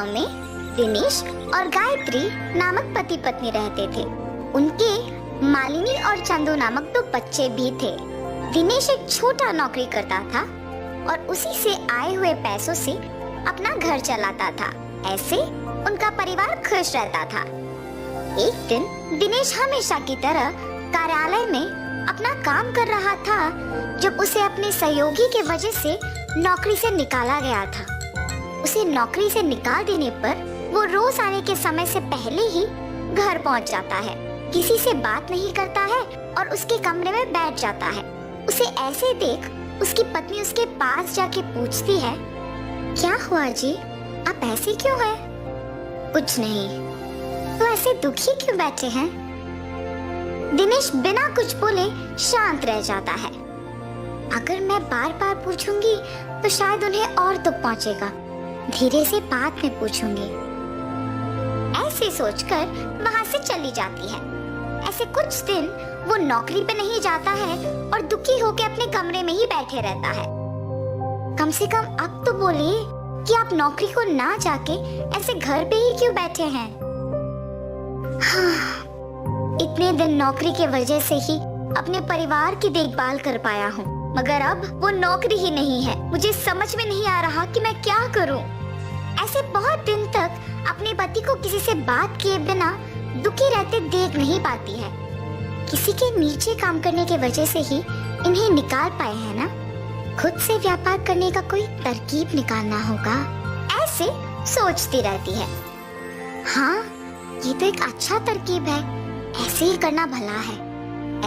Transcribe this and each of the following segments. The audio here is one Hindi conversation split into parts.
गांव में दिनेश और गायत्री नामक पति पत्नी रहते थे। उनके मालिनी और चंदू नामक 2 बच्चे भी थे। दिनेश एक छोटा नौकरी करता था और उसी से आए हुए पैसों से अपना घर चलाता था। ऐसे उनका परिवार खुश रहता था। एक दिन दिनेश हमेशा की तरह कार्यालय में अपना काम कर रहा था जब उसे अपने सहयोगी के वजह से नौकरी से निकाला गया था। उसे नौकरी से निकाल देने पर वो रोज आने के समय से पहले ही घर पहुंच जाता है, किसी से बात नहीं करता है और उसके कमरे में बैठ जाता है। उसे ऐसे देख उसकी पत्नी उसके पास जाके पूछती है, क्या हुआ जी, आप ऐसे क्यों हैं? कुछ नहीं। तो ऐसे दुखी क्यों बैठे हैं? दिनेश बिना कुछ बोले शांत रह जाता है। अगर मैं बार बार पूछूंगी तो शायद उन्हें और दुख पहुंचेगा। धीरे से बाद में पूछूंगी। ऐसे सोचकर वहां से चली जाती है। ऐसे कुछ दिन वो नौकरी पे नहीं जाता है और दुखी होकर अपने कमरे में ही बैठे रहता है। कम से कम अब तो बोलिए कि आप नौकरी को ना जाके ऐसे घर पे ही क्यों बैठे हैं? हाँ, इतने दिन नौकरी के वजह से ही अपने परिवार की देखभाल कर पाया हूँ, मगर अब वो नौकरी ही नहीं है। मुझे समझ में नहीं आ रहा कि मैं क्या करूँ। ऐसे बहुत दिन तक अपने पति को किसी से बात किए बिना दुखी रहते देख नहीं पाती है। किसी के नीचे काम करने के वजह से ही इन्हें निकाल पाए हैं ना। खुद से व्यापार करने का कोई तरकीब निकालना होगा, ऐसे सोचती रहती है। हाँ, ये तो एक अच्छा तरकीब है, ऐसे ही करना भला है।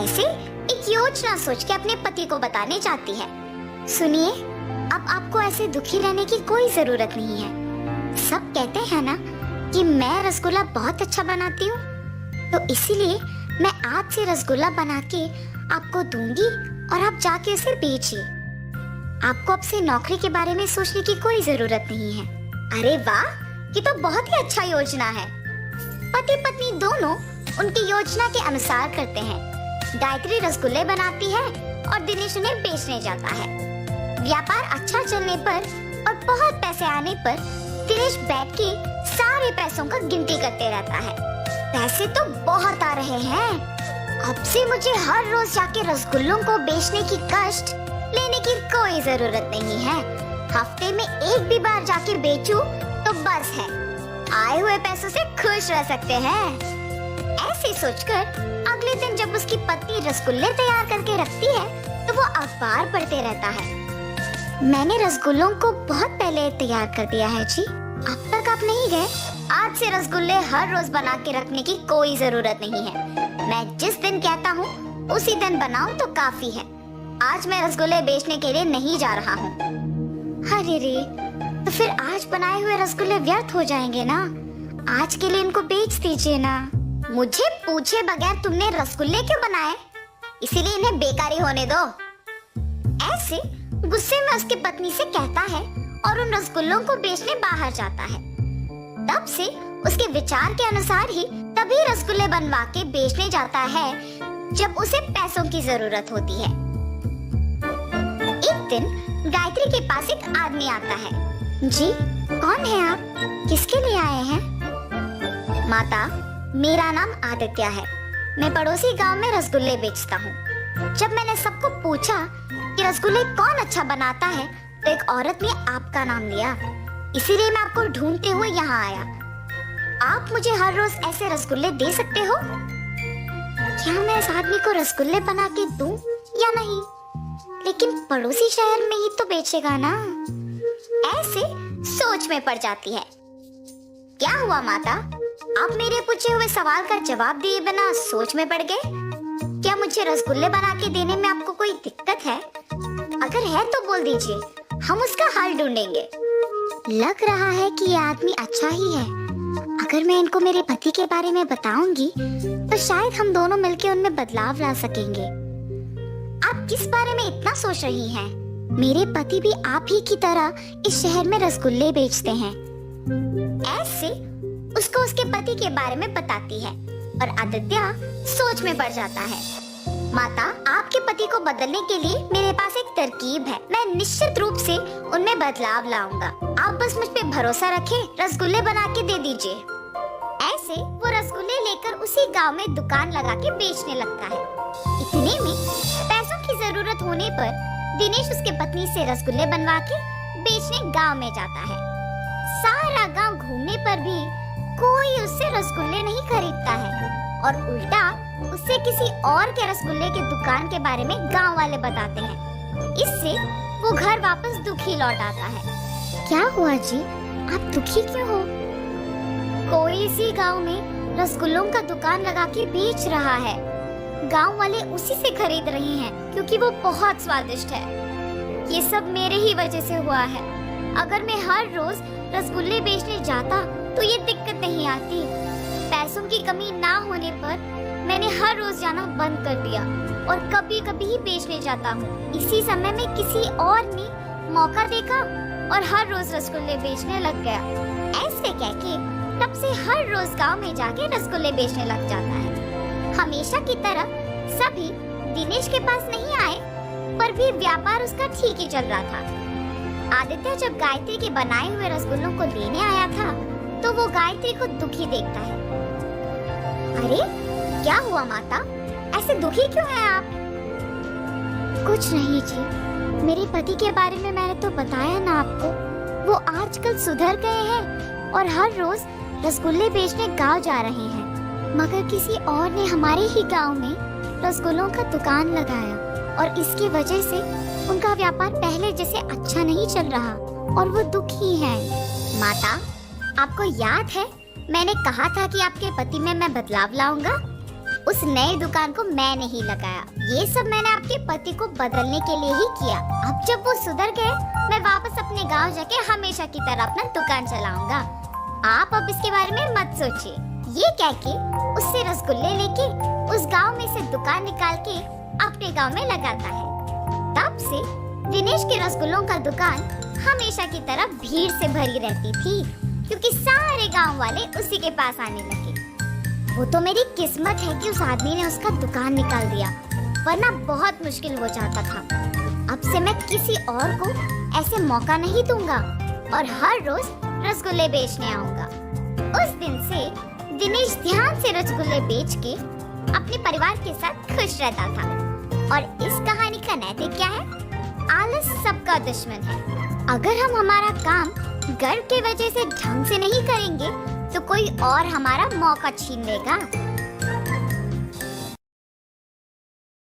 ऐसे एक योजना सोच के अपने पति को बताने जाती है। सुनिए, अब आपको ऐसे दुखी रहने की कोई जरूरत नहीं है। सब कहते हैं ना कि मैं रसगुल्ला बहुत अच्छा बनाती हूँ, तो इसीलिए मैं आज से रसगुल्ला बना के आपको दूंगी और आप जाके उसे बेचिए। आपको अब से नौकरी के बारे में सोचने की कोई जरूरत नहीं है। अरे वाह, ये तो बहुत ही अच्छा योजना है। पति पत्नी दोनों उनकी योजना के अनुसार करते हैं। गायत्री रसगुल्ले बनाती है और दिनेश उन्हें बेचने जाता है। व्यापार अच्छा चलने पर और बहुत पैसे आने पर दिनेश बैठ के सारे पैसों का गिनती करते रहता है। पैसे तो बहुत आ रहे हैं। अब से मुझे हर रोज जाके रसगुल्लों को बेचने की कष्ट लेने की कोई जरूरत नहीं है। हफ्ते में एक भी बार जाके बेचूं तो बस है। आए हुए पैसों से खुश रह सकते हैं। ऐसे सोचकर अगले दिन जब उसकी पत्नी रसगुल्ले तैयार करके रखती है तो वो अखबार पढ़ते रहता है। मैंने रसगुल्लों को बहुत पहले तैयार कर दिया है जी, अब तक आप नहीं गए। आज से रसगुल्ले हर रोज बना के रखने की कोई जरूरत नहीं है। मैं जिस दिन कहता हूँ उसी दिन बनाऊं तो काफी है। आज मैं रसगुल्ले बेचने के लिए नहीं जा रहा हूँ। अरे रे, तो फिर आज बनाए हुए रसगुल्ले व्यर्थ हो जाएंगे ना। आज के लिए इनको बेच दीजिए ना। मुझे पूछे बगैर तुमने रसगुल्ले क्यों बनाए? इसीलिए इन्हें बेकारी होने दो। ऐसे गुस्से में उसकी पत्नी से कहता है और उन रसगुल्लों को बेचने बाहर जाता है। तब से उसके विचार के अनुसार ही तभी रसगुल्ले बनवा के बेचने जाता है जब उसे पैसों की जरूरत होती है। एक दिन गायत्री के पास एक आदमी आता है। जी, कौन है आप? किसके लिए आए हैं? माता, मेरा नाम आदित्य है। मैं पड़ोसी गांव में रसगुल्ले बेचता हूँ। जब मैंने सबको पूछा कि रसगुल्ले कौन अच्छा बनाता है तो एक औरत ने आपका नाम लिया, इसीलिए मैं आपको ढूंढते हुए यहाँ आया। आप मुझे हर रोज ऐसे रसगुल्ले दे सकते हो? क्या मैं इस आदमी को रसगुल्ले बना के दूं या नहीं? लेकिन पड़ोसी शहर में ही तो बेचेगा ना। ऐसे सोच में पड़ जाती है। क्या हुआ माता, आप मेरे पूछे हुए सवाल का जवाब दिए बिना सोच में पड़ गए? क्या मुझे रसगुल्ले बना के देने में आपको कोई दिक्कत है? अगर है तो बोल दीजिए, हम उसका हल ढूंढेंगे। लग रहा है कि ये आदमी अच्छा ही है। अगर मैं इनको मेरे पति के बारे में बताऊंगी तो शायद हम दोनों मिलकर उनमें बदलाव ला सकेंगे। आप किस बारे में इतना सोच रही हैं? मेरे पति भी आप ही की तरह इस शहर में रसगुल्ले बेचते हैं। ऐसे उसको उसके पति के बारे में बताती है और आदित्य सोच में पड़ जाता है। माता, आपके पति को बदलने के लिए मेरे पास एक तरकीब है। मैं निश्चित रूप से उनमें बदलाव लाऊंगा। आप बस मुझ पे भरोसा रखें, रसगुल्ले बना के दे दीजिए। ऐसे वो रसगुल्ले लेकर उसी गांव में दुकान लगा के बेचने लगता है। इतने में पैसों की जरूरत होने पर दिनेश उसके पत्नी से रसगुल्ले बनवा के बेचने गांव में जाता है। सारा गांव घूमने पर भी कोई उससे रसगुल्ले नहीं खरीदता है और उल्टा उससे किसी और के रसगुल्ले की दुकान के बारे में गांव वाले बताते हैं। इससे वो घर वापस दुखी लौट आता है। क्या हुआ जी, आप दुखी क्यों हो? कोई इसी गांव में रसगुल्लों का दुकान लगा के बेच रहा है। गांव वाले उसी से खरीद रहे हैं क्योंकि वो बहुत स्वादिष्ट है। ये सब मेरे ही वजह से हुआ है। अगर मैं हर रोज रसगुल्ले बेचने जाता तो ये दिक्कत नहीं आती। पैसों की कमी ना होने पर मैंने हर रोज जाना बंद कर दिया और कभी कभी ही बेचने जाता हूँ। इसी समय में किसी और ने मौका देखा और हर रोज रसगुल्ले बेचने लग गया। ऐसे कह के तब से हर रोज गांव में जाके रसगुल्ले बेचने लग जाता है। हमेशा की तरह सभी दिनेश के पास नहीं आए, पर भी व्यापार उसका ठीक ही चल रहा था। आदित्य जब गायत्री के बनाए हुए रसगुल्लों को लेने आया था तो वो गायत्री को दुखी देखता है। अरे क्या हुआ माता, ऐसे दुखी क्यों हैं आप? कुछ नहीं जी, मेरे पति के बारे में मैंने तो बताया ना आपको। वो आजकल सुधर गए हैं और हर रोज रसगुल्ले बेचने गांव जा रहे हैं। मगर किसी और ने हमारे ही गांव में रसगुल्लों का दुकान लगाया और इसकी वजह से उनका व्यापार पहले जैसे अच्छा नहीं चल रहा और वो दुखी हैं। माता, आपको याद है मैंने कहा था कि आपके पति में मैं बदलाव लाऊंगा? उस नई दुकान को मैंने ही लगाया। ये सब मैंने आपके पति को बदलने के लिए ही किया। अब जब वो सुधर गए, मैं वापस अपने गांव जाके हमेशा की तरह अपना दुकान चलाऊंगा। आप अब इसके बारे में मत सोचिए। ये कह के उससे रसगुल्ले लेके उस गांव में से दुकान निकाल के अपने गांव में लगाता है। तब से दिनेश के रसगुल्लों का दुकान हमेशा की तरह भीड़ से भरी रहती थी क्योंकि सारे गांव वाले उसी के पास आने लगे। वो तो मेरी किस्मत है कि उस आदमी ने उसका दुकान निकाल दिया, वरना बहुत मुश्किल हो जाता था। अब से मैं किसी और को ऐसे मौका नहीं दूंगा और हर रोज रसगुल्ले बेचने आऊंगा। उस दिन से दिनेश ध्यान से रसगुल्ले बेच के अपने परिवार के साथ खुश रहता था। और इस कहानी का नैतिक क्या है? आलस सबका दुश्मन है। अगर हम हमारा काम गर्व की वजह से ढंग से नहीं करेंगे तो कोई और हमारा मौका छीन लेगा।